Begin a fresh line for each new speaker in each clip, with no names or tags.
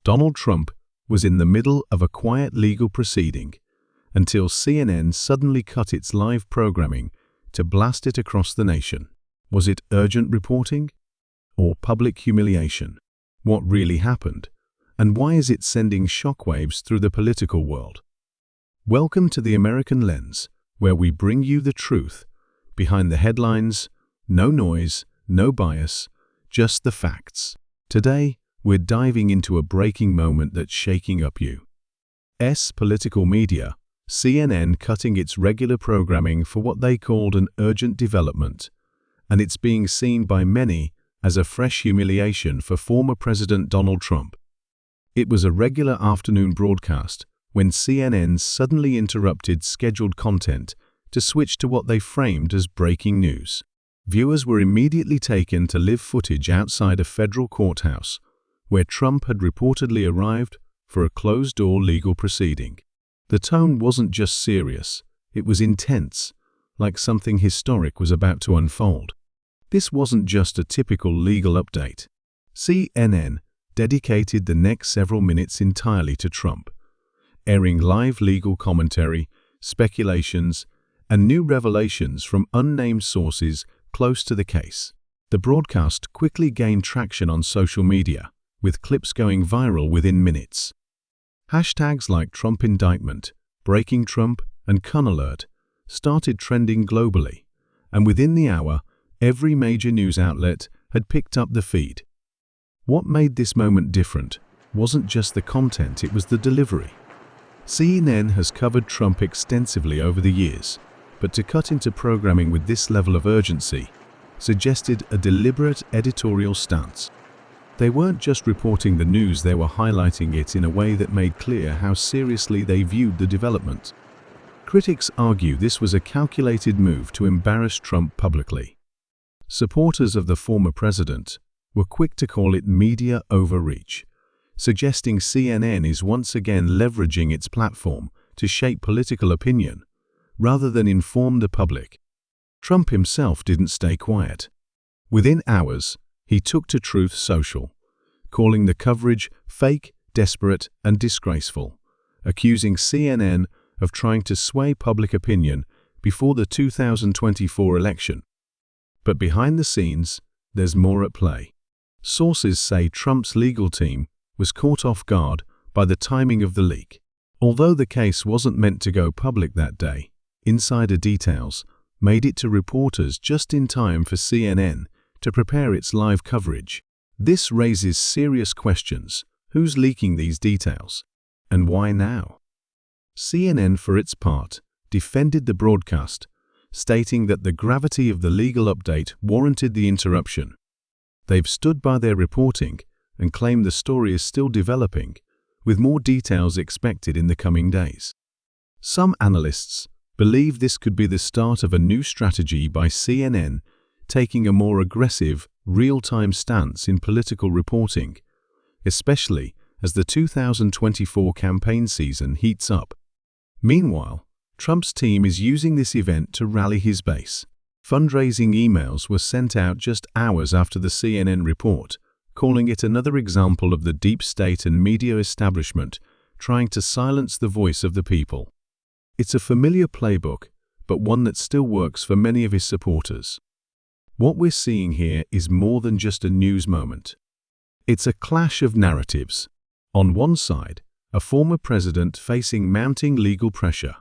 Donald Trump was in the middle of a quiet legal proceeding until CNN suddenly cut its live programming to blast it across the nation. Was it urgent reporting or public humiliation? What really happened? And why is it sending shockwaves through the political world? Welcome to the American Lens, where we bring you the truth behind the headlines. No noise, no bias, just the facts. Today, we're diving into a breaking moment that's shaking up U.S. political media, CNN cutting its regular programming for what they called an urgent development, and it's being seen by many as a fresh humiliation for former President Donald Trump. It was a regular afternoon broadcast when CNN suddenly interrupted scheduled content to switch to what they framed as breaking news. Viewers were immediately taken to live footage outside a federal courthouse, where Trump had reportedly arrived for a closed-door legal proceeding. The tone wasn't just serious, it was intense, like something historic was about to unfold. This wasn't just a typical legal update. CNN dedicated the next several minutes entirely to Trump, airing live legal commentary, speculations, and new revelations from unnamed sources close to the case. The broadcast quickly gained traction on social media, with clips going viral within minutes. Hashtags like Trump indictment, breaking Trump, and Con Alert started trending globally, and within the hour, every major news outlet had picked up the feed. What made this moment different wasn't just the content, it was the delivery. CNN has covered Trump extensively over the years, but to cut into programming with this level of urgency suggested a deliberate editorial stance. They weren't just reporting the news, they were highlighting it in a way that made clear how seriously they viewed the development. Critics argue this was a calculated move to embarrass Trump publicly. Supporters of the former president were quick to call it media overreach, suggesting CNN is once again leveraging its platform to shape political opinion rather than inform the public. Trump himself didn't stay quiet. Within hours, he took to Truth Social, calling the coverage fake, desperate, and disgraceful, accusing CNN of trying to sway public opinion before the 2024 election. But behind the scenes, there's more at play. Sources say Trump's legal team was caught off guard by the timing of the leak. Although the case wasn't meant to go public that day, insider details made it to reporters just in time for CNN to prepare its live coverage. This raises serious questions. Who's leaking these details? And why now? CNN, for its part, defended the broadcast, stating that the gravity of the legal update warranted the interruption. They've stood by their reporting and claim the story is still developing, with more details expected in the coming days. Some analysts believe this could be the start of a new strategy by CNN, taking a more aggressive, real-time stance in political reporting, especially as the 2024 campaign season heats up. Meanwhile, Trump's team is using this event to rally his base. Fundraising emails were sent out just hours after the CNN report, calling it another example of the deep state and media establishment trying to silence the voice of the people. It's a familiar playbook, but one that still works for many of his supporters. What we're seeing here is more than just a news moment. It's a clash of narratives. On one side, a former president facing mounting legal pressure.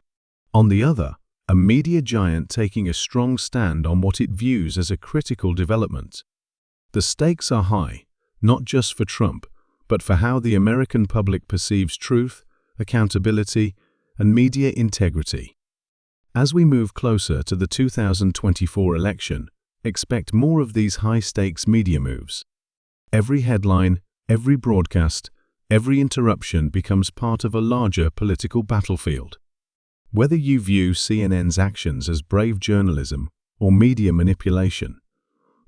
On the other, a media giant taking a strong stand on what it views as a critical development. The stakes are high, not just for Trump, but for how the American public perceives truth, accountability, and media integrity. As we move closer to the 2024 election, expect more of these high-stakes media moves. Every headline, every broadcast, every interruption becomes part of a larger political battlefield. Whether you view CNN's actions as brave journalism or media manipulation,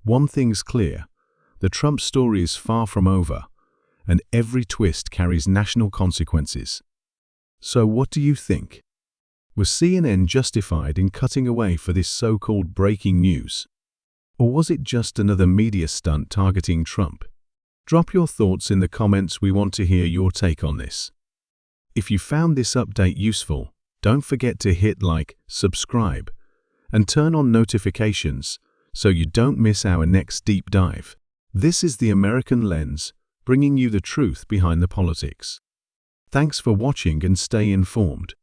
one thing's clear: the Trump story is far from over, and every twist carries national consequences. So what do you think? Was CNN justified in cutting away for this so-called breaking news? Or was it just another media stunt targeting Trump? Drop your thoughts in the comments. We want to hear your take on this. If you found this update useful, don't forget to hit like, subscribe, and turn on notifications so you don't miss our next deep dive. This is the American Lens, bringing you the truth behind the politics. Thanks for watching and stay informed.